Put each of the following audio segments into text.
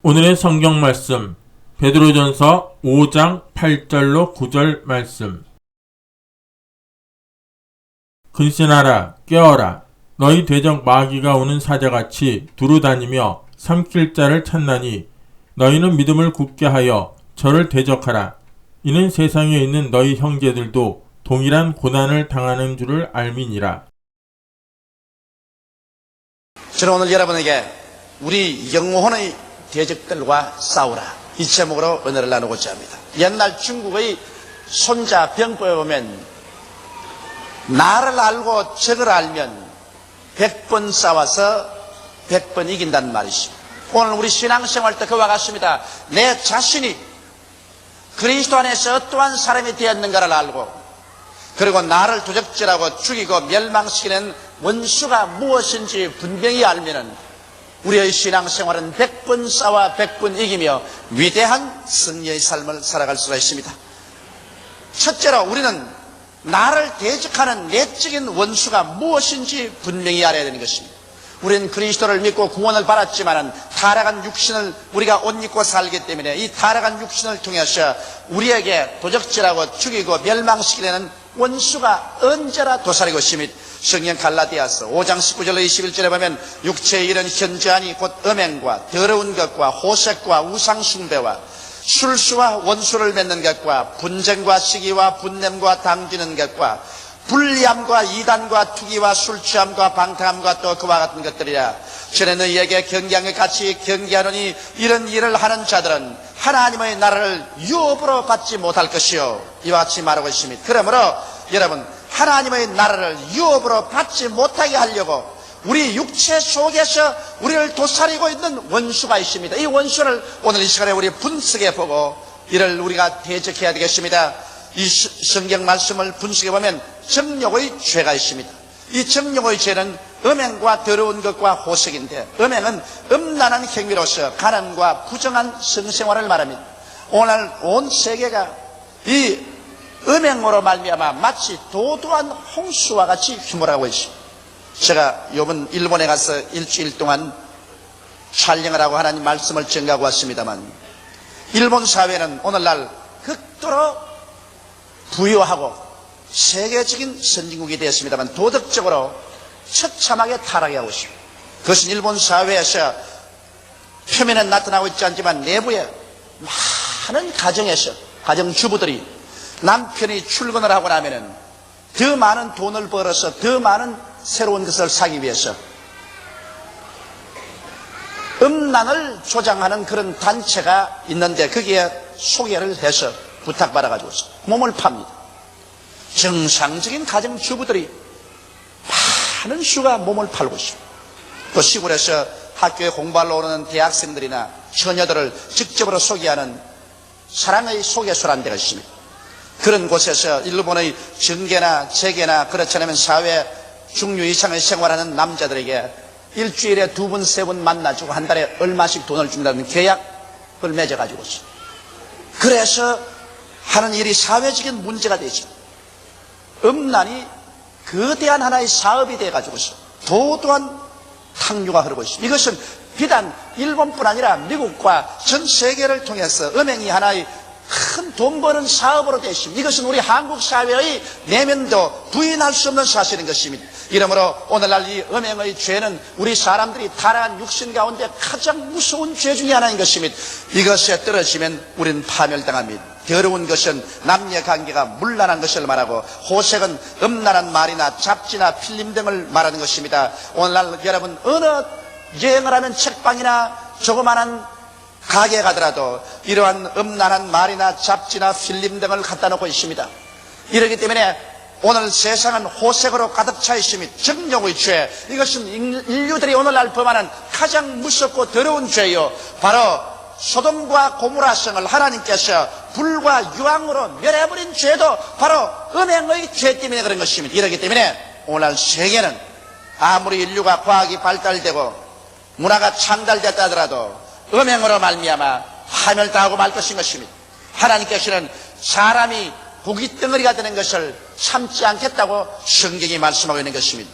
오늘의 성경 말씀 베드로전서 5장 8절로 9절 말씀. 근신하라 깨어라 너희 대적 마귀가 오는 사자같이 두루다니며 삼킬 자를 찾나니 너희는 믿음을 굳게 하여 저를 대적하라. 이는 세상에 있는 너희 형제들도 동일한 고난을 당하는 줄을 알미니라. 저는 오늘 여러분에게 우리 영혼의 대적들과 싸우라, 이 제목으로 은혜를 나누고자 합니다. 옛날 중국의 손자 병법에 보면 나를 알고 적을 알면 100번 싸워서 100번 이긴다는 말이 있습니다. 오늘 우리 신앙생활 때 그와 같습니다. 내 자신이 그리스도 안에서 어떠한 사람이 되었는가를 알고, 그리고 나를 도적질하고 죽이고 멸망시키는 원수가 무엇인지 분명히 알면은 우리의 신앙생활은 100번 싸워 100번 이기며 위대한 승리의 삶을 살아갈 수가 있습니다. 첫째로 우리는 나를 대적하는 내적인 원수가 무엇인지 분명히 알아야 되는 것입니다. 우리는 그리스도를 믿고 구원을 받았지만 타락한 육신을 우리가 옷 입고 살기 때문에 이 타락한 육신을 통해서 우리에게 도적질하고 죽이고 멸망시키려는 원수가 언제나 도사리고 있습니다. 성경 갈라디아서 5장 19절로 21절에 보면 육체의 일은 현저하니 곧 음행과 더러운 것과 호색과 우상숭배와 술수와 원수를 맺는 것과 분쟁과 시기와 분냄과 당기는 것과 불리함과 이단과 투기와 술취함과 방탕함과 또 그와 같은 것들이라. 전에 너희에게 경계한 것 같이 경계하노니 이런 일을 하는 자들은 하나님의 나라를 유업으로 받지 못할 것이요, 이와 같이 말하고 있습니다. 그러므로 여러분, 하나님의 나라를 유업으로 받지 못하게 하려고 우리 육체 속에서 우리를 도사리고 있는 원수가 있습니다. 이 원수를 오늘 이 시간에 우리 분석해 보고 이를 우리가 대적해야 되겠습니다. 이 성경 말씀을 분석해 보면 정욕의 죄가 있습니다. 이 정욕의 죄는 음행과 더러운 것과 호색인데, 음행은 음란한 행위로서 가난과 부정한 성생활을 말합니다. 오늘 온 세계가 이 음행으로 말미암아 마치 도도한 홍수와 같이 휘몰아오고 있습니다. 제가 이번 일본에 가서 일주일 동안 촬영을 하고 하나님 말씀을 전가하고 왔습니다만, 일본 사회는 오늘날 극도로 부유하고 세계적인 선진국이 되었습니다만 도덕적으로 처참하게 타락하고 있습니다. 그것은 일본 사회에서 표면에 나타나고 있지 않지만 내부에 많은 가정에서 가정주부들이 남편이 출근을 하고 나면은 더 많은 돈을 벌어서 더 많은 새로운 것을 사기 위해서 음란을 조장하는 그런 단체가 있는데 거기에 소개를 해서 부탁받아가지고 몸을 팝니다. 정상적인 가정주부들이 많은 수가 몸을 팔고 있습니다. 또 시골에서 학교에 공부하러 오는 대학생들이나 처녀들을 직접으로 소개하는 사랑의 소개소라는 데가 있습니다. 그런 곳에서 일본의 정계나 재계나 그렇지 않으면 사회 중류 이상의 생활하는 남자들에게 일주일에 2번, 3번 만나주고 한 달에 얼마씩 돈을 준다는 계약을 맺어가지고 있습니다. 그래서 하는 일이 사회적인 문제가 되죠. 음란이 거대한 하나의 사업이 돼가지고 있어요. 도도한 탕류가 흐르고 있습니다. 이것은 비단 일본뿐 아니라 미국과 전 세계를 통해서 음행이 하나의 큰 돈 버는 사업으로 되어 있습니다. 이것은 우리 한국 사회의 내면도 부인할 수 없는 사실인 것입니다. 이러므로 오늘날 이 음행의 죄는 우리 사람들이 타락한 육신 가운데 가장 무서운 죄 중에 하나인 것입니다. 이것에 떨어지면 우리는 파멸당합니다. 더러운 것은 남녀관계가 문란한 것을 말하고, 호색은 음란한 말이나 잡지나 필름 등을 말하는 것입니다. 오늘날 여러분 어느 여행을 하면 책방이나 조그마한 가게에 가더라도 이러한 음란한 말이나 잡지나 필름 등을 갖다 놓고 있습니다. 이러기 때문에 오늘 세상은 호색으로 가득 차 있습니다. 정욕의 죄, 이것은 인류들이 오늘날 범하는 가장 무섭고 더러운 죄요, 바로 소돔과 고모라성을 하나님께서 불과 유황으로 멸해버린 죄도 바로 음행의 죄 때문에 그런 것입니다. 이러기 때문에 오늘날 세계는 아무리 인류가 과학이 발달되고 문화가 창달됐다 하더라도 음행으로 말미암아 파멸당하고 말 것인 것입니다. 하나님께서는 사람이 고깃덩어리가 되는 것을 참지 않겠다고 성경이 말씀하고 있는 것입니다.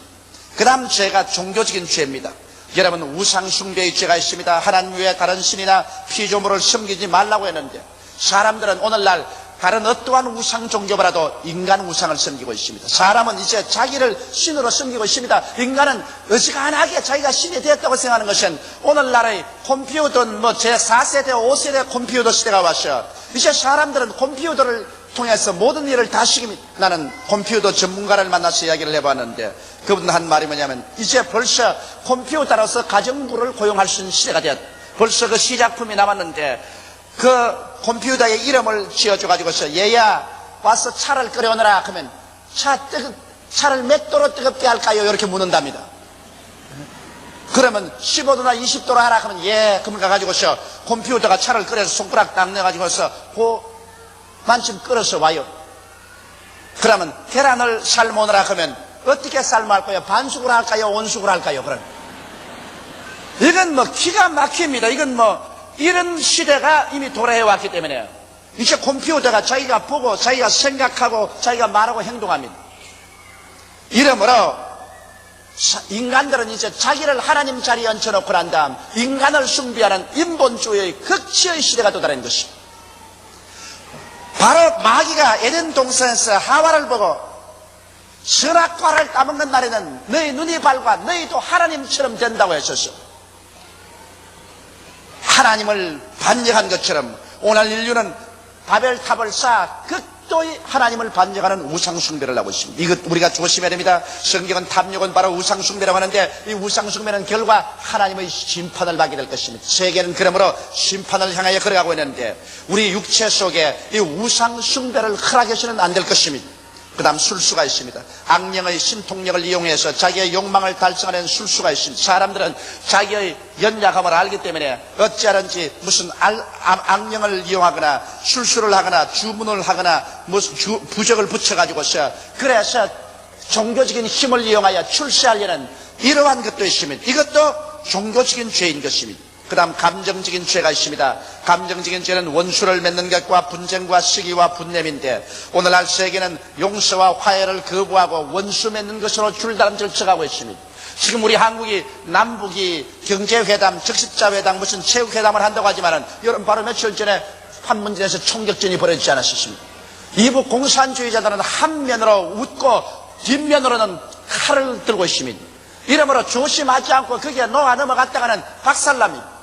그 다음 죄가 종교적인 죄입니다. 여러분, 우상숭배의 죄가 있습니다. 하나님 외에 다른 신이나 피조물을 섬기지 말라고 했는데 사람들은 오늘날 다른 어떠한 우상 종교보다도 인간 우상을 섬기고 있습니다. 사람은 이제 자기를 신으로 섬기고 있습니다. 인간은 어지간하게 자기가 신이 되었다고 생각하는 것은 오늘날의 컴퓨터는 제4세대, 5세대 컴퓨터 시대가 왔어. 이제 사람들은 컴퓨터를 통해서 모든 일을 다 시킵니다. 나는 컴퓨터 전문가를 만나서 이야기를 해봤는데 그분 한 말이 뭐냐면 이제 벌써 컴퓨터로서 가정부를 고용할 수 있는 시대가 되었다. 벌써 그 시작품이 남았는데 그 컴퓨터의 이름을 지어줘가지고서 얘야 와서 차를 끓여오너라 하면 차를 몇 도로 뜨겁게 할까요? 이렇게 묻는답니다. 그러면 15도나 20도로 하라 하면 예, 그럼 가가지고서 컴퓨터가 차를 끓여서 손가락 딱 내가지고서 만큼 끓여서 와요. 그러면 계란을 삶으느라 하면 어떻게 삶아 할까요? 반숙을 할까요? 온숙을 할까요? 그럼 이건 기가 막힙니다. 이건 이런 시대가 이미 도래해 왔기 때문에 이제 컴퓨터가 자기가 보고 자기가 생각하고 자기가 말하고 행동합니다. 이러므로 인간들은 이제 자기를 하나님 자리에 얹혀놓고 난 다음 인간을 숭배하는 인본주의의 극치의 시대가 도달한 것입니다. 바로 마귀가 에덴 동산에서 하와를 보고 선악과를 따먹는 날에는 너희 눈이 밝아 너희도 하나님처럼 된다고 했었어. 하나님을 반역한 것처럼 오늘 인류는 바벨탑을 쌓아 극도의 하나님을 반역하는 우상숭배를 하고 있습니다. 이것 우리가 조심해야 됩니다. 성경은 탐욕은 바로 우상숭배라고 하는데 이 우상숭배는 결과 하나님의 심판을 받게 될 것입니다. 세계는 그러므로 심판을 향하여 걸어가고 있는데 우리 육체 속에 이 우상숭배를 허락해서는 안 될 것입니다. 그 다음 술수가 있습니다. 악령의 신통력을 이용해서 자기의 욕망을 달성하는 술수가 있습니다. 사람들은 자기의 연약함을 알기 때문에 어찌하든지 무슨 악령을 이용하거나 술수를 하거나 주문을 하거나 무슨 부적을 붙여가지고서 그래서 종교적인 힘을 이용하여 출세하려는 이러한 것도 있습니다. 이것도 종교적인 죄인 것입니다. 그 다음 감정적인 죄가 있습니다. 감정적인 죄는 원수를 맺는 것과 분쟁과 시기와 분냄인데 오늘날 세계는 용서와 화해를 거부하고 원수 맺는 것으로 줄다름질 쳐가고 있습니다. 지금 우리 한국이 남북이 경제회담, 적십자회담, 무슨 체육회담을 한다고 하지만은 여러분 바로 며칠 전에 판문점에서 총격전이 벌어지지 않았습니까? 이북 공산주의자들은 한 면으로 웃고 뒷면으로는 칼을 들고 있습니다. 이러므로 조심하지 않고 거기에 녹아 넘어갔다가는 박살납니다.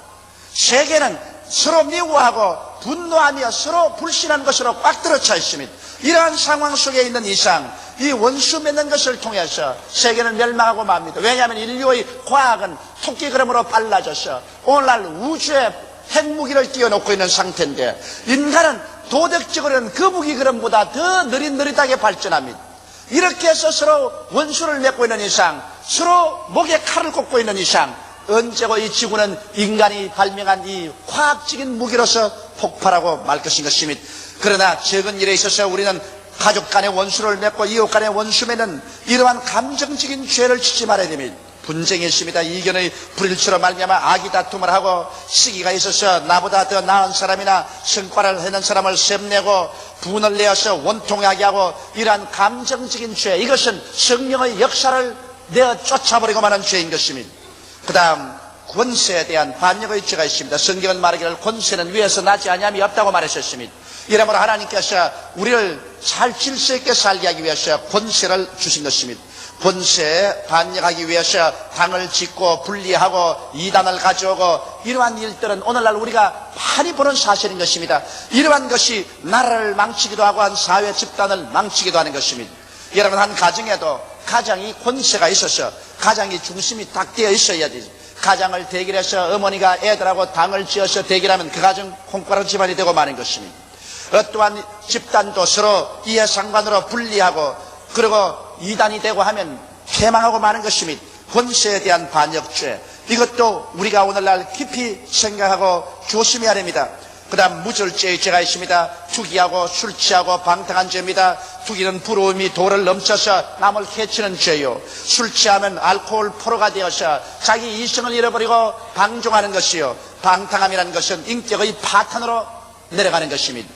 세계는 서로 미워하고 분노하며 서로 불신한 것으로 꽉 들어차 있습니다. 이러한 상황 속에 있는 이상 이 원수 맺는 것을 통해서 세계는 멸망하고 맙니다. 왜냐하면 인류의 과학은 토끼 걸음으로 빨라져서 오늘날 우주에 핵무기를 띄워놓고 있는 상태인데 인간은 도덕적으로는 그 무기 걸음보다 더 느릿느릿하게 발전합니다. 이렇게 해서 서로 원수를 맺고 있는 이상 서로 목에 칼을 꽂고 있는 이상 언제고 이 지구는 인간이 발명한 이 과학적인 무기로서 폭발하고 말 것입니다. 그러나 적은 일에 있어서 우리는 가족 간의 원수를 맺고 이웃 간의 원수 맺는 이러한 감정적인 죄를 짓지 말아야 됩니다. 분쟁이 있습니다. 이견의 불일치로 말미암아 악의 다툼을 하고 시기가 있어서 나보다 더 나은 사람이나 성과를 해낸 사람을 셈내고 분을 내어서 원통하게 하고 이러한 감정적인 죄 이것은 성령의 역사를 내어 쫓아버리고 마는 죄인 것입니다. 그 다음 권세에 대한 반역의 죄가 있습니다. 성경은 말하기를 권세는 위에서 나지 아니함이 없다고 말하셨습니다. 이러므로 하나님께서 우리를 잘 질서 있게 살게 하기 위해서 권세를 주신 것입니다. 권세에 반역하기 위해서 당을 짓고 분리하고 이단을 가져오고 이러한 일들은 오늘날 우리가 많이 보는 사실인 것입니다. 이러한 것이 나라를 망치기도 하고 한 사회 집단을 망치기도 하는 것입니다. 여러분 한 가정에도 가장이 권세가 있어서 가장이 중심이 딱 되어 있어야 되죠. 가장을 대결해서 어머니가 애들하고 당을 지어서 대결하면 그 가정 콩가루 집안이 되고 마는 것입니다. 어떠한 집단도 서로 이해상관으로 분리하고 그리고 이단이 되고 하면 패망하고 마는 것입니다. 권세에 대한 반역죄 이것도 우리가 오늘날 깊이 생각하고 조심해야 됩니다. 그 다음 무절제의 죄가 있습니다. 투기하고 술 취하고 방탕한 죄입니다. 투기는 부러움이 도를 넘쳐서 남을 해치는 죄요. 술 취하면 알코올 포로가 되어서 자기 이성을 잃어버리고 방종하는 것이요. 방탕함이라는 것은 인격의 파탄으로 내려가는 것입니다.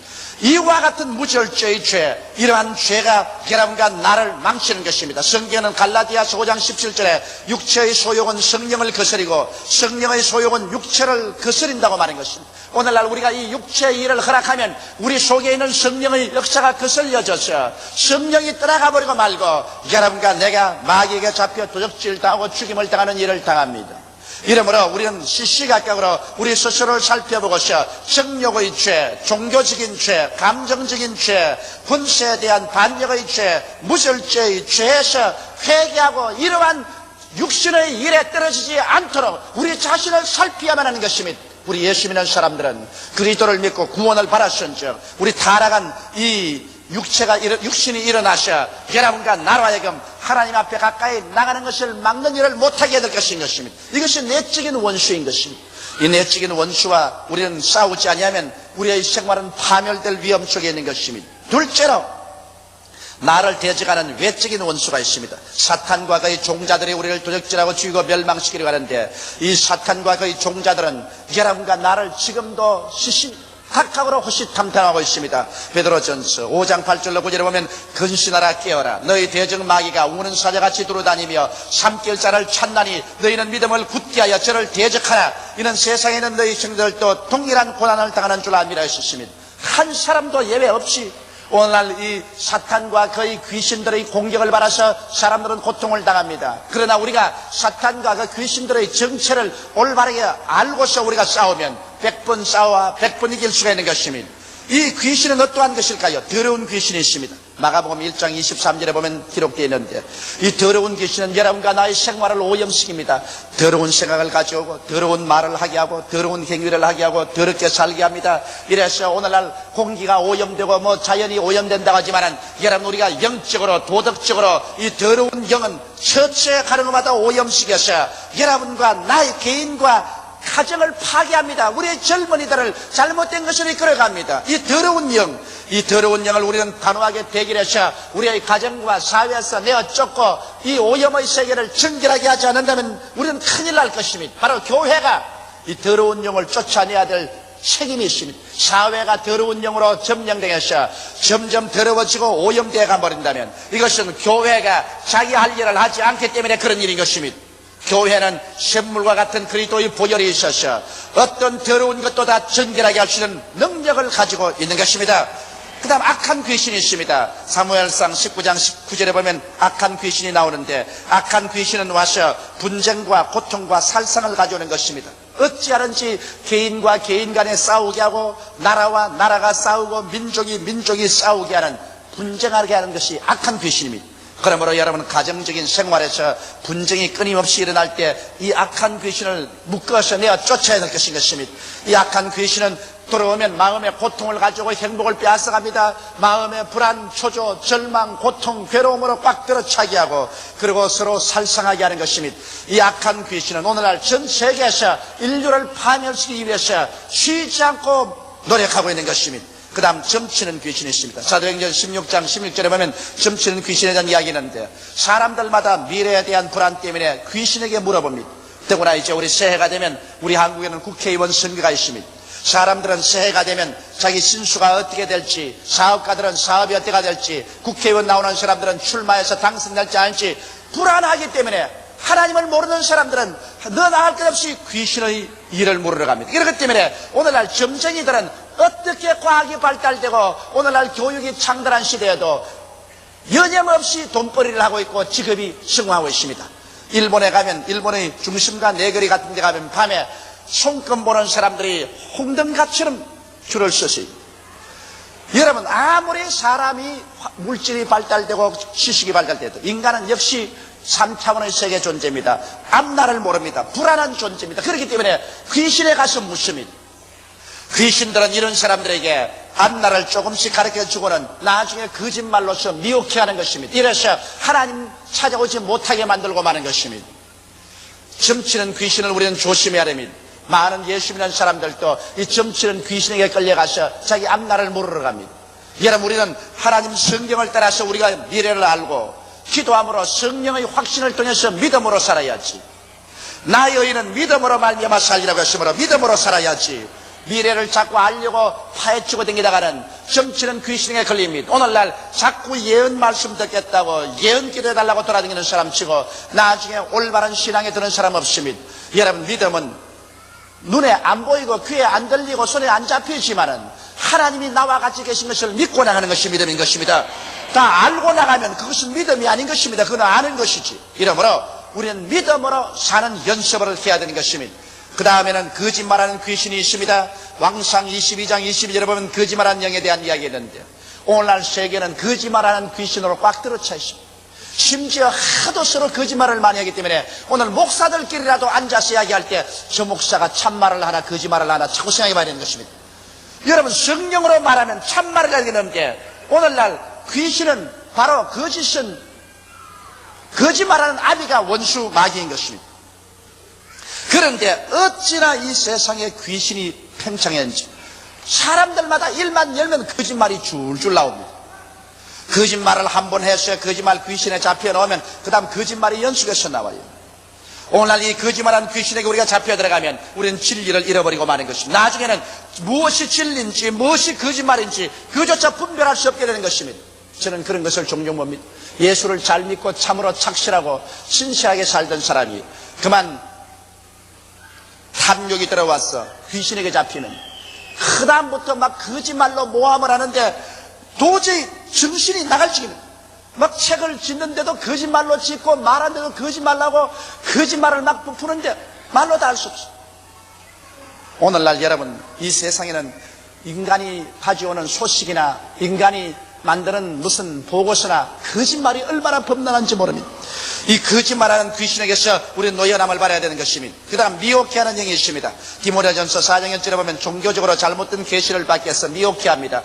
이와 같은 무절제의 죄, 이러한 죄가 여러분과 나를 망치는 것입니다. 성경은 갈라디아서 5장 17절에 육체의 소욕은 성령을 거스리고 성령의 소욕은 육체를 거스린다고 말한 것입니다. 오늘날 우리가 이 육체의 일을 허락하면 우리 속에 있는 성령의 역사가 거슬려져서 성령이 떠나가 버리고 말고 여러분과 내가 마귀에게 잡혀 도적질 당하고 죽임을 당하는 일을 당합니다. 이러므로 우리는 시시각각으로 우리 스스로를 살펴보고서 정욕의 죄, 종교적인 죄, 감정적인 죄, 분세에 대한 반역의 죄, 무절제의 죄에서 회개하고 이러한 육신의 일에 떨어지지 않도록 우리 자신을 살피야만 하는 것입니다. 우리 예수 믿는 사람들은 그리스도를 믿고 구원을 받았은즉 우리 타락한 이 육신이 일어나셔 여러분과 나로 하여금 하나님 앞에 가까이 나가는 것을 막는 일을 못하게 될 것입니다. 이것이 내적인 원수인 것입니다. 이 내적인 원수와 우리는 싸우지 아니하면 우리의 생활은 파멸될 위험 속에 있는 것입니다. 둘째로 나를 대적하는 외적인 원수가 있습니다. 사탄과 그의 종자들이 우리를 도적질하고 죽이고 멸망시키려고 하는데 이 사탄과 그의 종자들은 여러분과 나를 지금도 각각으로 호시탐탐하고 있습니다. 베드로전서 5장 8절로 9절에 보면 근신하라 깨어라 너희 대적 마귀가 우는 사자같이 두루다니며 삼킬자를 찾나니 너희는 믿음을 굳게 하여 저를 대적하라. 이는 세상에 있는 너희 형제들도 동일한 고난을 당하는 줄 압니다 하셨습니다. 한 사람도 예외 없이 오늘날 이 사탄과 그의 귀신들의 공격을 받아서 사람들은 고통을 당합니다. 그러나 우리가 사탄과 그 귀신들의 정체를 올바르게 알고서 우리가 싸우면 100번 싸워 100번 이길 수가 있는 것입니다. 이 귀신은 어떠한 것일까요? 더러운 귀신이 있습니다. 마가복음 1장 23절에 보면 기록되어 있는데 이 더러운 귀신은 여러분과 나의 생활을 오염시킵니다. 더러운 생각을 가져오고 더러운 말을 하게 하고 더러운 행위를 하게 하고 더럽게 살게 합니다. 이래서 오늘날 공기가 오염되고 자연이 오염된다고 하지만은 여러분 우리가 영적으로 도덕적으로 이 더러운 영은 처처에 가는 것마다 오염시켜서 여러분과 나의 개인과 가정을 파괴합니다. 우리의 젊은이들을 잘못된 것으로 이끌어갑니다. 이 더러운 영을 우리는 단호하게 대결해서 우리의 가정과 사회에서 내어 쫓고 이 오염의 세계를 정결하게 하지 않는다면 우리는 큰일 날 것입니다. 바로 교회가 이 더러운 영을 쫓아내야 될 책임이 있습니다. 사회가 더러운 영으로 점령되어서 점점 더러워지고 오염되어 가버린다면 이것은 교회가 자기 할 일을 하지 않기 때문에 그런 일인 것입니다. 교회는 샘물과 같은 그리스도의 보혈이 있어서 어떤 더러운 것도 다 정결하게 할 수 있는 능력을 가지고 있는 것입니다. 그 다음 악한 귀신이 있습니다. 사무엘상 19장 19절에 보면 악한 귀신이 나오는데 악한 귀신은 와서 분쟁과 고통과 살상을 가져오는 것입니다. 어찌하든지 개인과 개인 간에 싸우게 하고 나라와 나라가 싸우고 민족이 싸우게 하는 분쟁하게 하는 것이 악한 귀신입니다. 그러므로 여러분 가정적인 생활에서 분쟁이 끊임없이 일어날 때 이 악한 귀신을 묶어서 내어 쫓아야 될 것인 것입니다. 이 악한 귀신은 들어오면 마음의 고통을 가지고 행복을 빼앗아갑니다. 마음의 불안, 초조, 절망, 고통, 괴로움으로 꽉 들어차게 하고 그리고 서로 살상하게 하는 것입니다. 이 악한 귀신은 오늘날 전 세계에서 인류를 파멸시키기 위해서 쉬지 않고 노력하고 있는 것입니다. 그 다음 점치는 귀신이 있습니다. 사도행전 16장 16절에 보면 점치는 귀신에 대한 이야기 있는데 사람들마다 미래에 대한 불안 때문에 귀신에게 물어봅니다. 더구나 이제 우리 새해가 되면 우리 한국에는 국회의원 선거가 있습니다. 사람들은 새해가 되면 자기 신수가 어떻게 될지, 사업가들은 사업이 어떻게 될지, 국회의원 나오는 사람들은 출마해서 당선될지 아닐지 불안하기 때문에 하나님을 모르는 사람들은 너 나할 것 없이 귀신의 일을 물으러 갑니다. 그렇기 때문에 오늘날 점쟁이들은 어떻게 과학이 발달되고 오늘날 교육이 창달한 시대에도 여념없이 돈벌이를 하고 있고 직업이 성공하고 있습니다. 일본에 가면 일본의 중심가 내거리 같은 데 가면 밤에 손금 보는 사람들이 홍등가처럼 줄을 서서 여러분 아무리 사람이 물질이 발달되고 지식이 발달돼도 인간은 역시 3차원의 세계 존재입니다. 앞날을 모릅니다. 불안한 존재입니다. 그렇기 때문에 귀신에 가서 묻습니다. 귀신들은 이런 사람들에게 앞날을 조금씩 가르쳐주고는 나중에 거짓말로서 미혹해 하는 것입니다. 이래서 하나님 찾아오지 못하게 만들고 마는 것입니다. 점치는 귀신을 우리는 조심해야 됩니다. 많은 예수 믿는 사람들도 이 점치는 귀신에게 끌려가서 자기 앞날을 물으러 갑니다. 여러분 우리는 하나님 성경을 따라서 우리가 미래를 알고 기도함으로 성령의 확신을 통해서 믿음으로 살아야지. 나의 의인은 믿음으로 말미암아 살리라고 했으므로 믿음으로 살아야지. 미래를 자꾸 알려고 파헤치고 다니다가는 정치는 귀신에 걸립니다. 오늘날 자꾸 예언 말씀 듣겠다고 예언 기도해달라고 돌아다니는 사람 치고 나중에 올바른 신앙에 드는 사람 없습니다. 여러분, 믿음은 눈에 안 보이고 귀에 안 들리고 손에 안 잡히지만은 하나님이 나와 같이 계신 것을 믿고 나가는 것이 믿음인 것입니다. 다 알고 나가면 그것은 믿음이 아닌 것입니다. 그건 아는 것이지. 이러므로 우리는 믿음으로 사는 연습을 해야 되는 것입니다. 그 다음에는 거짓말하는 귀신이 있습니다. 왕상 22장 22절에 보면 거짓말하는 영에 대한 이야기가 있는데, 오늘날 세계는 거짓말하는 귀신으로 꽉 들어차 있습니다. 심지어 하도 서로 거짓말을 많이 하기 때문에 오늘 목사들끼리라도 앉아서 이야기할 때 저 목사가 참말을 하나 거짓말을 하나 자꾸 생각해 봐야 되는 것입니다. 여러분, 성령으로 말하면 참말을 하게 되는데, 오늘날 귀신은 바로 거짓은 거짓말하는 아비가 원수 마귀인 것입니다. 그런데 어찌나 이 세상에 귀신이 팽창했는지 사람들마다 일만 열면 거짓말이 줄줄 나옵니다. 거짓말을 한 번 해서 거짓말 귀신에 잡혀 넣으면 그 다음 거짓말이 연속해서 나와요. 오늘날 이 거짓말하는 귀신에게 우리가 잡혀 들어가면 우리는 진리를 잃어버리고 마는 것입니다. 나중에는 무엇이 진리인지 무엇이 거짓말인지 그조차 분별할 수 없게 되는 것입니다. 저는 그런 것을 종종 봅니다. 예수를 잘 믿고 참으로 착실하고 신실하게 살던 사람이 그만 탐욕이 들어와서 귀신에게 잡히는, 그 다음부터 막 거짓말로 모함을 하는데 도저히 정신이 나갈 지경입니다. 막 책을 짓는데도 거짓말로 짓고 말하는데도 거짓말하고 거짓말을 막 부푸는데 말로 다 할 수 없어요. 오늘날 여러분, 이 세상에는 인간이 가져오는 소식이나 인간이 만드는 무슨 보고서나 거짓말이 얼마나 범람한지 모릅니다. 이 거짓말하는 귀신에게서 우리는 놓여남을 받아야 되는 것입니다. 그 다음 미혹해 하는 영이 있습니다. 디모데전서 4장 1절에 보면 종교적으로 잘못된 계시를 받기 위해서 미혹해 합니다.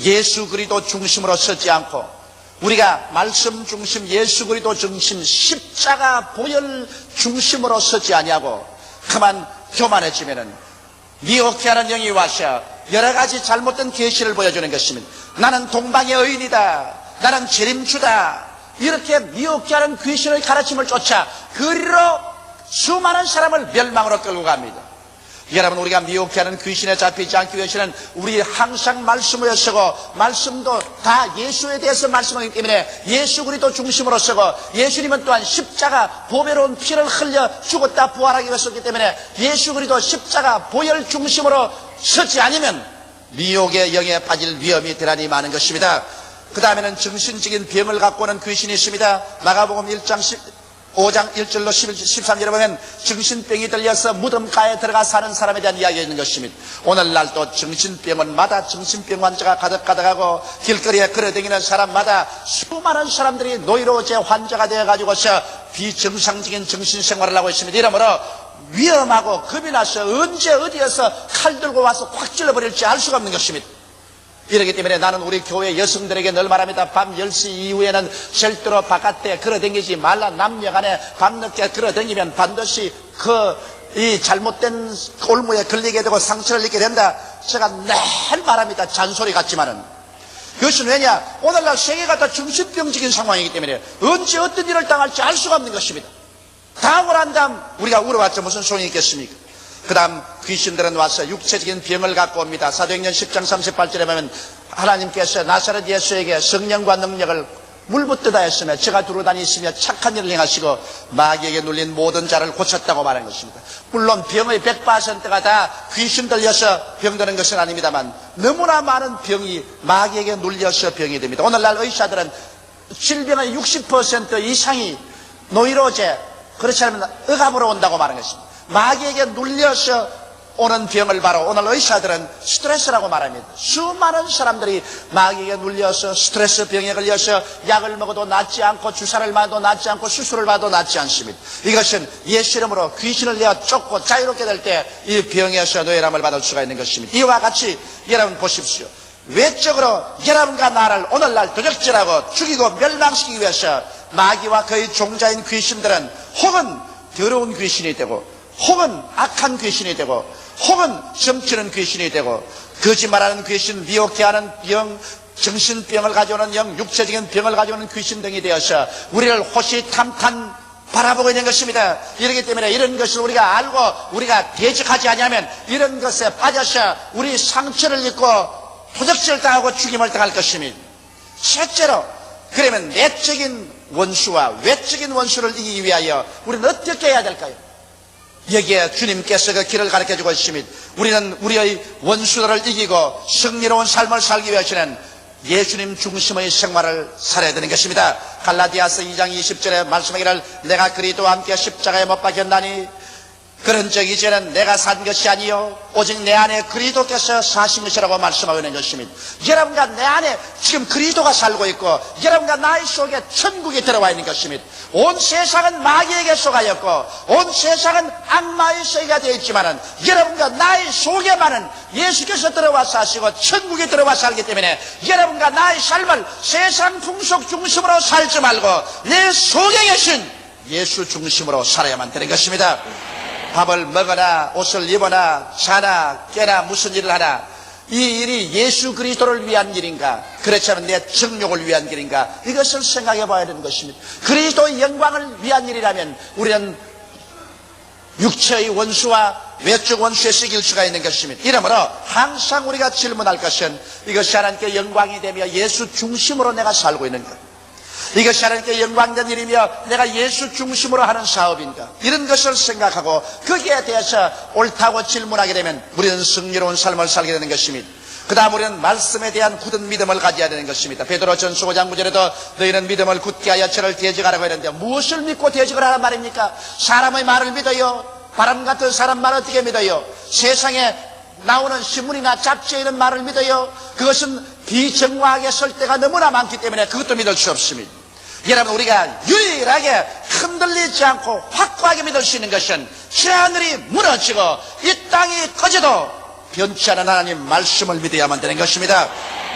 예수 그리스도 중심으로 서지 않고 우리가 말씀 중심, 예수 그리스도 중심, 십자가 보혈 중심으로 서지 아니하고 그만 교만해지면은 미혹해 하는 영이 와서 여러 가지 잘못된 계시를 보여주는 것입니다. 나는 동방의 의인이다, 나는 재림주다, 이렇게 미혹해 하는 귀신의 가르침을 쫓아 그리로 수많은 사람을 멸망으로 끌고 갑니다. 여러분, 우리가 미혹해 하는 귀신에 잡히지 않기 위해서는 우리 항상 말씀을 쓰고 말씀도 다 예수에 대해서 말씀하기 때문에 예수 그리스도 중심으로 쓰고, 예수님은 또한 십자가 보배로운 피를 흘려 죽었다 부활하기 위해서기 때문에 예수 그리스도 십자가 보혈 중심으로 서지 않으면 미혹의 영에 빠질 위험이 대단히 많은 것입니다. 그 다음에는 정신적인 병을 갖고 오는 귀신이 있습니다. 마가복음 5장 1절로 13절에 보면 정신병이 들려서 무덤가에 들어가 사는 사람에 대한 이야기가 있는 것입니다. 오늘날도 정신병은 마다 정신병 환자가 가득가득하고 길거리에 걸어다니는 사람마다 수많은 사람들이 노이로제 환자가 되어가지고서 비정상적인 정신생활을 하고 있습니다. 이러므로 위험하고 겁이 나서 언제 어디에서 칼 들고 와서 확 찔러버릴지 알 수가 없는 것입니다. 이렇기 때문에 나는 우리 교회 여성들에게 늘 말합니다. 밤 10시 이후에는 절대로 바깥에 걸어다니지 말라. 남녀간에 밤늦게 걸어다니면 반드시 이 잘못된 올무에 걸리게 되고 상처를 입게 된다. 제가 늘 말합니다. 잔소리 같지만은. 그것은 왜냐? 오늘날 세계가 다 정신병적인 상황이기 때문에 언제 어떤 일을 당할지 알 수가 없는 것입니다. 당하고 난 다음 우리가 울어봤자 무슨 소용이 있겠습니까? 그 다음 귀신들은 와서 육체적인 병을 갖고 옵니다. 사도행전 10장 38절에 보면 하나님께서 나사렛 예수에게 성령과 능력을 물붓듯 하였으며 저가 두루 다니시며 착한 일을 행하시고 마귀에게 눌린 모든 자를 고쳤다고 말한 것입니다. 물론 병의 100%가 다 귀신 들려서 병드는 것은 아닙니다만 너무나 많은 병이 마귀에게 눌려서 병이 됩니다. 오늘날 의사들은 질병의 60% 이상이 노이로제, 그렇지 않으면 억압으로 온다고 말하는 것입니다. 마귀에게 눌려서 오는 병을 바로 오늘 의사들은 스트레스라고 말합니다. 수많은 사람들이 마귀에게 눌려서 스트레스 병에 걸려서 약을 먹어도 낫지 않고 주사를 맞아도 낫지 않고 수술을 받아도 낫지 않습니다. 이것은 예수 이름으로 귀신을 내어 쫓고 자유롭게 될 때 이 병에서 노예람을 받을 수가 있는 것입니다. 이와 같이 여러분 보십시오. 외적으로 여러분과 나를 오늘날 도적질하고 죽이고 멸망시키기 위해서 마귀와 그의 종자인 귀신들은 혹은 더러운 귀신이 되고 혹은 악한 귀신이 되고 혹은 점치는 귀신이 되고 거짓말하는 귀신, 미혹해 하는 영, 정신병을 가져오는 영, 육체적인 병을 가져오는 귀신 등이 되어서 우리를 호시탐탐 바라보고 있는 것입니다. 이렇기 때문에 이런 것을 우리가 알고 우리가 대적하지 않으면 이런 것에 빠져서 우리 상처를 입고 도적질을 당하고 죽임을 당할 것입니다. 셋째로, 그러면 내적인 원수와 외적인 원수를 이기기 위하여 우리는 어떻게 해야 될까요? 여기에 주님께서 그 길을 가르쳐주고 있습니다. 우리는 우리의 원수들을 이기고 승리로운 삶을 살기 위해서는 예수님 중심의 생활을 살아야 되는 것입니다. 갈라디아서 2장 20절에 말씀하기를 내가 그리스도와 함께 십자가에 못 박혔나니 그런 적 이제는 내가 산 것이 아니요 오직 내 안에 그리스도께서 사신 것이라고 말씀하고 있는 것입니다. 여러분과 내 안에 지금 그리스도가 살고 있고 여러분과 나의 속에 천국이 들어와 있는 것입니다. 온 세상은 마귀에게 속하였고 온 세상은 악마의 세계가 되어 있지만은 여러분과 나의 속에만은 예수께서 들어와 사시고 천국에 들어와 살기 때문에 여러분과 나의 삶을 세상 풍속 중심으로 살지 말고 내 속에 계신 예수 중심으로 살아야만 되는 것입니다. 밥을 먹거나 옷을 입거나 자나 깨나 무슨 일을 하나 이 일이 예수 그리스도를 위한 일인가 그렇지 않으면 내 정욕을 위한 일인가 이것을 생각해 봐야 되는 것입니다. 그리스도의 영광을 위한 일이라면 우리는 육체의 원수와 외적 원수에서 이길 수가 있는 것입니다. 이러므로 항상 우리가 질문할 것은 이것이 하나님께 영광이 되며 예수 중심으로 내가 살고 있는가, 이것이 하나님께 영광된 일이며 내가 예수 중심으로 하는 사업인가, 이런 것을 생각하고 거기에 대해서 옳다고 질문하게 되면 우리는 승리로운 삶을 살게 되는 것입니다. 그 다음 우리는 말씀에 대한 굳은 믿음을 가져야 되는 것입니다. 베드로전서 5장 9절에도 너희는 믿음을 굳게 하여 저를 대적하라고 했는데 무엇을 믿고 대적을 하란 말입니까? 사람의 말을 믿어요? 바람 같은 사람 말 어떻게 믿어요? 세상에 나오는 신문이나 잡지에 있는 말을 믿어요? 그것은 비정확하게 설 때가 너무나 많기 때문에 그것도 믿을 수 없습니다. 여러분, 우리가 유일하게 흔들리지 않고 확고하게 믿을 수 있는 것은 저 하늘이 무너지고 이 땅이 꺼져도 변치 않은 하나님 말씀을 믿어야만 되는 것입니다.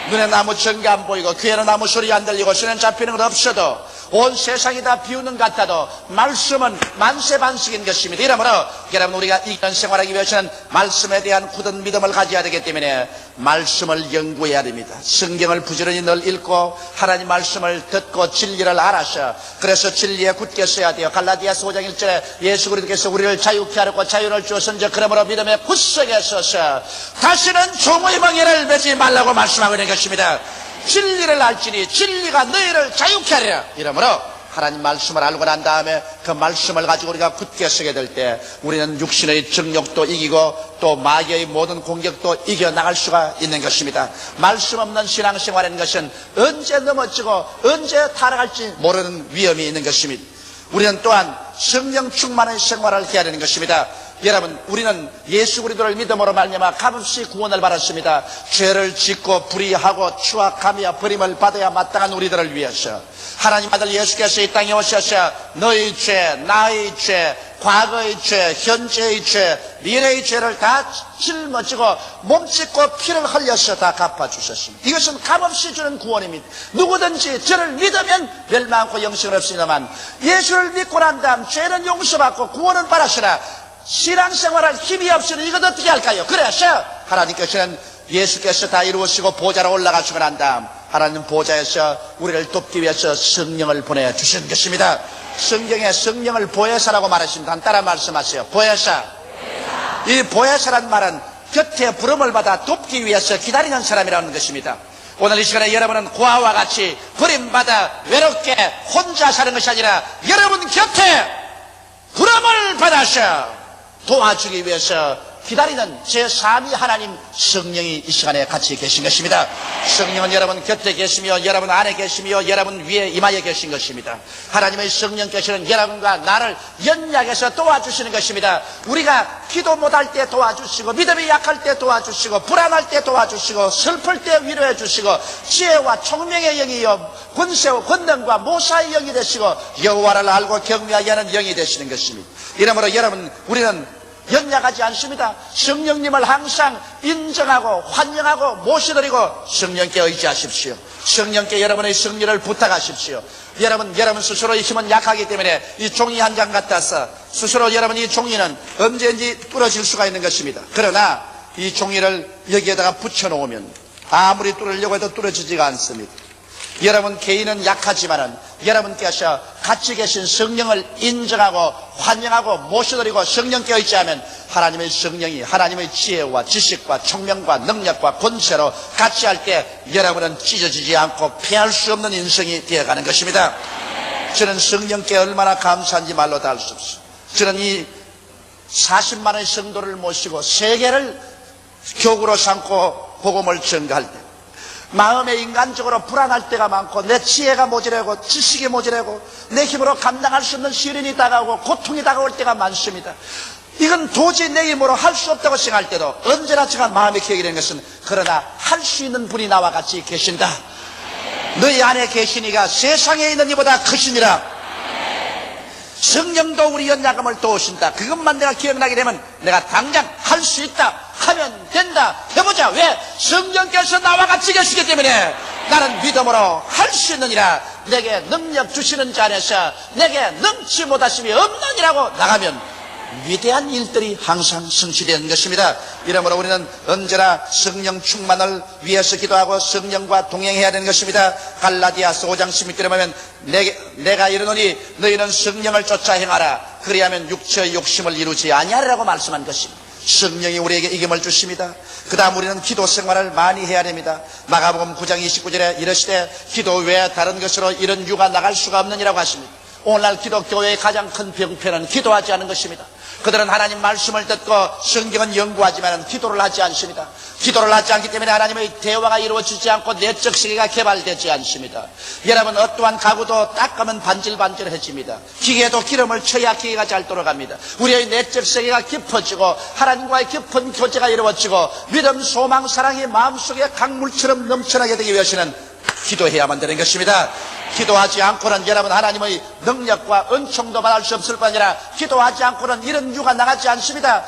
눈에 아무 증거 안 보이고 귀에는 아무 소리 안 들리고 손에 잡히는 것 없어도 온 세상이 다 비우는 것 같아도 말씀은 만세반석인 것입니다. 이러므로 여러분, 우리가 이런 생활하기 위해서는 말씀에 대한 굳은 믿음을 가져야 되기 때문에 말씀을 연구해야 됩니다. 성경을 부지런히 늘 읽고 하나님 말씀을 듣고 진리를 알아서 그래서 진리에 굳게 서야 돼요. 갈라디아서 5장 1절에 예수 그리스도께서 우리를 자유케 하려고 자유를 주었은즉 그러므로 믿음의 굳세게 서서 다시는 종의 멍에를 매지 말라고 말씀하고 있는 것입니다. 진리를 알지니 진리가 너희를 자유케 하리라. 이러므로 하나님 말씀을 알고 난 다음에 그 말씀을 가지고 우리가 굳게 서게 될 때 우리는 육신의 정욕도 이기고 또 마귀의 모든 공격도 이겨나갈 수가 있는 것입니다. 말씀 없는 신앙생활이라는 것은 언제 넘어지고 언제 타락할지 모르는 위험이 있는 것입니다. 우리는 또한 성령 충만의 생활을 해야 되는 것입니다. 여러분, 우리는 예수 그리스도를 믿음으로 말미암아 값없이 구원을 받았습니다. 죄를 짓고 불의하고 추악하며 버림을 받아야 마땅한 우리들을 위해서 하나님 아들 예수께서 이 땅에 오셔서 너의 죄, 나의 죄, 과거의 죄, 현재의 죄, 미래의 죄를 다 짊어지고 몸짓고 피를 흘려서 다 갚아주셨습니다. 이것은 값없이 주는 구원입니다. 누구든지 저를 믿으면 멸망하고 영생을 얻습니다만 예수를 믿고 난 다음 죄는 용서받고 구원은 받았으나 신앙생활할 힘이 없으니 이것 어떻게 할까요? 그래서 하나님께서는 예수께서 다 이루시고 보좌로 올라가시고 난 다음 하나님 보좌에서 우리를 돕기 위해서 성령을 보내주신 것입니다. 성경에 성령을 보혜사라고 말했습니다. 따라 말씀하세요. 보혜사. 이 보혜사란 말은 곁에 부름을 받아 돕기 위해서 기다리는 사람이라는 것입니다. 오늘 이 시간에 여러분은 고아와 같이 버림받아 외롭게 혼자 사는 것이 아니라 여러분 곁에 부름을 받아서 도와주기 위해서 기다리는 제3위 하나님 성령이 이 시간에 같이 계신 것입니다. 성령은 여러분 곁에 계시며 여러분 안에 계시며 여러분 위에 임하여 계신 것입니다. 하나님의 성령께서는 여러분과 나를 연약해서 도와주시는 것입니다. 우리가 기도 못할 때 도와주시고 믿음이 약할 때 도와주시고 불안할 때 도와주시고 슬플 때 위로해 주시고 지혜와 총명의 영이요 권세와 권능과 모사의 영이 되시고 여호와를 알고 경외하게 하는 영이 되시는 것입니다. 이러므로 여러분, 우리는 연약하지 않습니다. 성령님을 항상 인정하고 환영하고 모셔드리고 성령께 의지하십시오. 성령께 여러분의 승리를 부탁하십시오. 여러분 스스로의 힘은 약하기 때문에 이 종이 한 장 같아서 스스로 여러분 이 종이는 언제든지 뚫어질 수가 있는 것입니다. 그러나 이 종이를 여기에다가 붙여놓으면 아무리 뚫으려고 해도 뚫어지지가 않습니다. 여러분 개인은 약하지만은 여러분께서 같이 계신 성령을 인정하고 환영하고 모셔드리고 성령께 의지하면 하나님의 성령이 하나님의 지혜와 지식과 총명과 능력과 권세로 같이 할 때 여러분은 찢어지지 않고 피할 수 없는 인생이 되어가는 것입니다. 저는 성령께 얼마나 감사한지 말로 다 할 수 없어요. 저는 이 40만의 성도를 모시고 세계를 교구로 삼고 복음을 전가할 때 마음에 인간적으로 불안할 때가 많고 내 지혜가 모자라고 지식이 모자라고 내 힘으로 감당할 수 없는 시련이 다가오고 고통이 다가올 때가 많습니다. 이건 도저히 내 힘으로 할 수 없다고 생각할 때도 언제나 제가 마음에 기억이 되는 것은 그러나 할 수 있는 분이 나와 같이 계신다. 너희 안에 계시니가 세상에 있는 이보다 크시니라. 성령도 우리 연약함을 도우신다. 그것만 내가 기억나게 되면 내가 당장 할 수 있다. 하면 된다. 해보자. 왜? 성령께서 나와 같이 계시기 때문에 나는 믿음으로 할 수 있느니라. 내게 능력 주시는 자 안에서 내게 능치 못하심이 없느니라고 나가면 위대한 일들이 항상 성취되는 것입니다. 이러므로 우리는 언제나 성령 충만을 위해서 기도하고 성령과 동행해야 되는 것입니다. 갈라디아서 5장 16절에 보면 내가 이르노니 너희는 성령을 쫓아 행하라. 그리하면 육체의 욕심을 이루지 아니하리라고 말씀한 것입니다. 성령이 우리에게 이김을 주십니다. 그 다음 우리는 기도 생활을 많이 해야 됩니다. 마가복음 9장 29절에 이르시되 기도 외에 다른 것으로 이런 유가 나갈 수가 없느니라고 하십니다. 오늘날 기독교의 가장 큰 병폐는 기도하지 않은 것입니다. 그들은 하나님 말씀을 듣고 성경은 연구하지만 기도를 하지 않습니다. 기도를 하지 않기 때문에 하나님의 대화가 이루어지지 않고 내적 세계가 개발되지 않습니다. 여러분 어떠한 가구도 닦으면 반질반질해집니다. 기계도 기름을 쳐야 기계가 잘 돌아갑니다. 우리의 내적 세계가 깊어지고 하나님과의 깊은 교제가 이루어지고 믿음, 소망, 사랑이 마음속에 강물처럼 넘쳐나게 되기 위해서는 기도해야만 되는 것입니다. 기도하지 않고는 여러분 하나님의 능력과 은총도 받을 수 없을 뿐 아니라 기도하지 않고는 이런 유가 나가지 않습니다.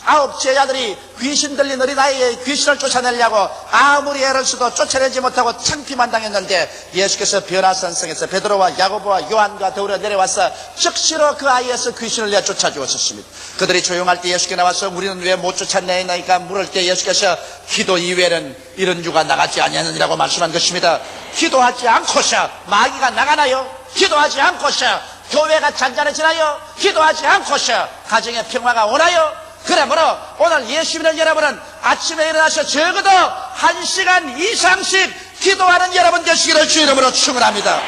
9 제자들이 귀신 들린 어린아이의 귀신을 쫓아내려고 아무리 애를 써도 쫓아내지 못하고 창피만 당했는데 예수께서 변화산성에서 베드로와 야고보와 요한과 더불어 내려와서 즉시로 그 아이에서 귀신을 내쫓아 주었습니다. 그들이 조용할 때 예수께 나와서 우리는 왜 못 쫓아내나이까 물을 때 예수께서 기도 이외에는 이런 유가 나가지 아니하느니라고 말씀한 것입니다. 기도하지 않고서 마귀가 나가나요? 기도하지 않고서 교회가 잔잔해지나요? 기도하지 않고서 가정의 평화가 오나요? 그러므로 오늘 예수 믿는 여러분은 아침에 일어나서 적어도 1시간 이상씩 기도하는 여러분 되시기를 주 이름으로 축원합니다.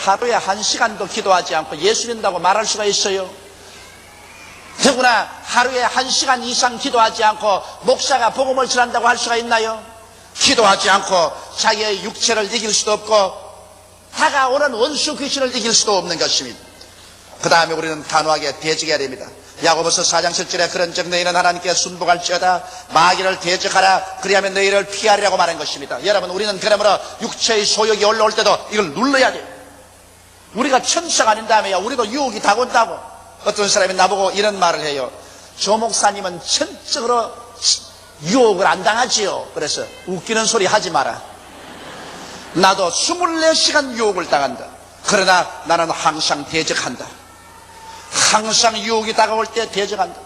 하루에 1시간도 기도하지 않고 예수 믿는다고 말할 수가 있어요? 더구나 하루에 1시간 이상 기도하지 않고 목사가 복음을 전한다고 할 수가 있나요? 기도하지 않고 자기의 육체를 이길 수도 없고 다가오는 원수 귀신을 이길 수도 없는 것입니다. 그 다음에 우리는 단호하게 대적해야 됩니다. 야고보서 4장 7절에 그런즉 너희는 하나님께 순복할지어다 마귀를 대적하라 그리하면 너희를 피하리라고 말한 것입니다. 여러분 우리는 그러므로 육체의 소욕이 올라올 때도 이걸 눌러야 돼요. 우리가 천사가 아닌 다음에야 우리도 유혹이 다가온다고. 어떤 사람이 나보고 이런 말을 해요. 조 목사님은 전적으로 유혹을 안 당하지요. 그래서 웃기는 소리 하지 마라. 나도 24시간 유혹을 당한다. 그러나 나는 항상 대적한다. 항상 유혹이 다가올 때 대적한다.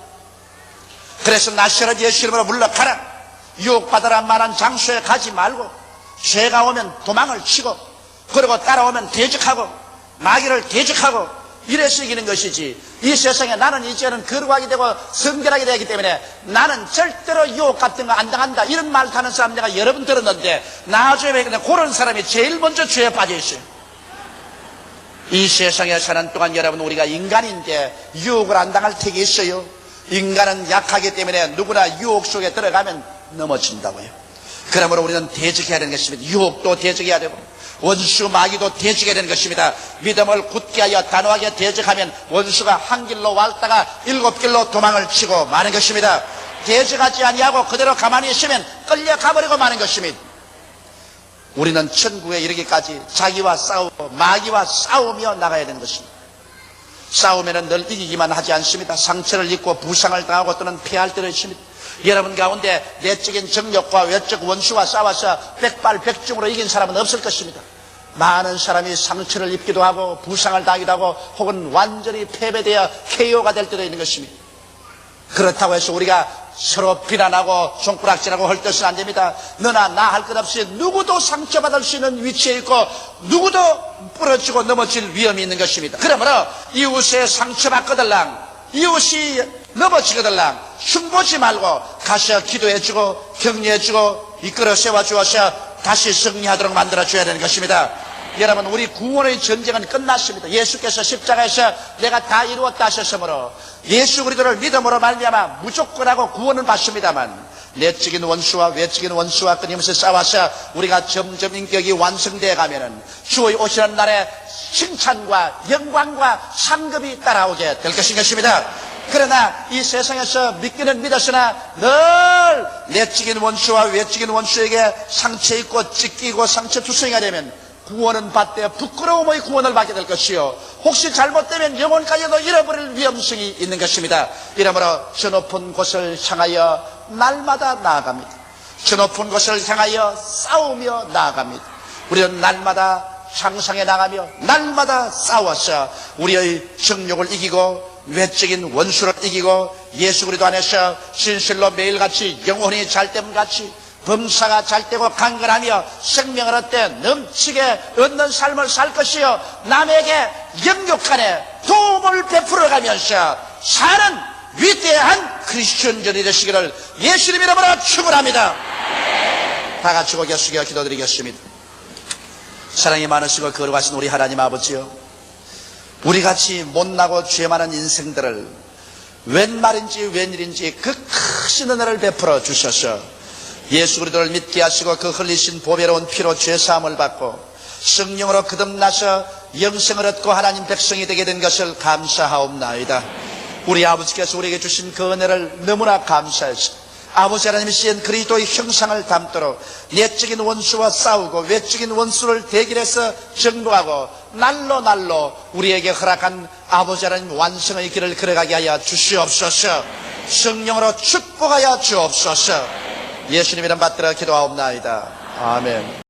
그래서 나셔라 예수 이름으로 물러가라. 유혹받으라 만한 장소에 가지 말고 죄가 오면 도망을 치고 그리고 따라오면 대적하고 마귀를 대적하고 이래서 이기는 것이지. 이 세상에 나는 이제는 거룩하게 되고 성결하게 되기 때문에 나는 절대로 유혹 같은 거 안 당한다 이런 말 하는 사람 내가 여러 번 들었는데 나중에 그런 사람이 제일 먼저 죄에 빠져 있어요. 이 세상에 사는 동안 여러분 우리가 인간인데 유혹을 안 당할 택이 있어요? 인간은 약하기 때문에 누구나 유혹 속에 들어가면 넘어진다고요. 그러므로 우리는 대적해야 되는 것입니다. 유혹도 대적해야 되고 원수 마귀도 대적해야 되는 것입니다. 믿음을 굳게 하여 단호하게 대적하면 원수가 한 길로 왔다가 7길로 도망을 치고 마는 것입니다. 대적하지 아니하고 그대로 가만히 있으면 끌려가버리고 마는 것입니다. 우리는 천국에 이르기까지 자기와 싸우고 마귀와 싸우며 나가야 되는 것입니다. 싸우면은 늘 이기기만 하지 않습니다. 상처를 입고 부상을 당하고 또는 패할 때도 있습니다. 여러분 가운데 내적인 정력과 외적 원수와 싸워서 백발백중으로 이긴 사람은 없을 것입니다. 많은 사람이 상처를 입기도 하고 부상을 당하기도 하고 혹은 완전히 패배되어 KO가 될 때도 있는 것입니다. 그렇다고 해서 우리가 서로 비난하고 손가락질하고 할 것은 안 됩니다. 너나 나 할 것 없이 누구도 상처받을 수 있는 위치에 있고 누구도 부러지고 넘어질 위험이 있는 것입니다. 그러므로 이웃의 상처받거들랑 이웃이 넘어지거들랑 흉보지 말고 가서 기도해주고 격려해주고 이끌어 세워주어서 다시 승리하도록 만들어줘야 되는 것입니다. 여러분, 우리 구원의 전쟁은 끝났습니다. 예수께서 십자가에서 내가 다 이루었다 하셨으므로 예수 그리스도를 믿음으로 말미암아 무조건하고 구원은 받습니다만 내적인 원수와 외적인 원수와 끊임없이 싸워서 우리가 점점 인격이 완성되어 가면은 주의 오시는 날에 칭찬과 영광과 상급이 따라오게 될 것입니다. 그러나 이 세상에서 믿기는 믿었으나 늘 내적인 원수와 외적인 원수에게 상처 입고 찢기고 상처투성이가 되면 구원은 받되 부끄러움의 구원을 받게 될 것이요 혹시 잘못되면 영혼까지도 잃어버릴 위험성이 있는 것입니다. 이러므로 저 높은 곳을 향하여 날마다 나아갑니다. 저 높은 곳을 향하여 싸우며 나아갑니다. 우리는 날마다 향상해 나가며 날마다 싸워서 우리의 정욕을 이기고 외적인 원수를 이기고 예수 그리스도 안에서 진실로 매일같이 영혼이 잘됨같이 범사가 잘되고 강건하며 생명을 얻되 넘치게 얻는 삶을 살 것이요 남에게 영육간에 도움을 베풀어가면서 사는 위대한 크리스천전이 되시기를 예수님 이름으로 축원합니다. 다 같이 고개 숙여 기도드리겠습니다. 사랑이 많으시고 거룩하신 우리 하나님 아버지요, 우리같이 못나고 죄 많은 인생들을 웬 말인지 웬일인지 그 크신 은혜를 베풀어 주셔서 예수 그리스도를 믿게 하시고 그 흘리신 보배로운 피로 죄사함을 받고 성령으로 거듭나서 영생을 얻고 하나님 백성이 되게 된 것을 감사하옵나이다. 우리 아버지께서 우리에게 주신 그 은혜를 너무나 감사해서 아버지 하나님이 쓰인 그리스도의 형상을 담도록 내적인 원수와 싸우고 외적인 원수를 대결해서 정복하고 날로 우리에게 허락한 아버지 하나님 완성의 길을 걸어가게 하여 주시옵소서. 성령으로 축복하여 주옵소서. 예수님 이름 받들어 기도하옵나이다. 아멘.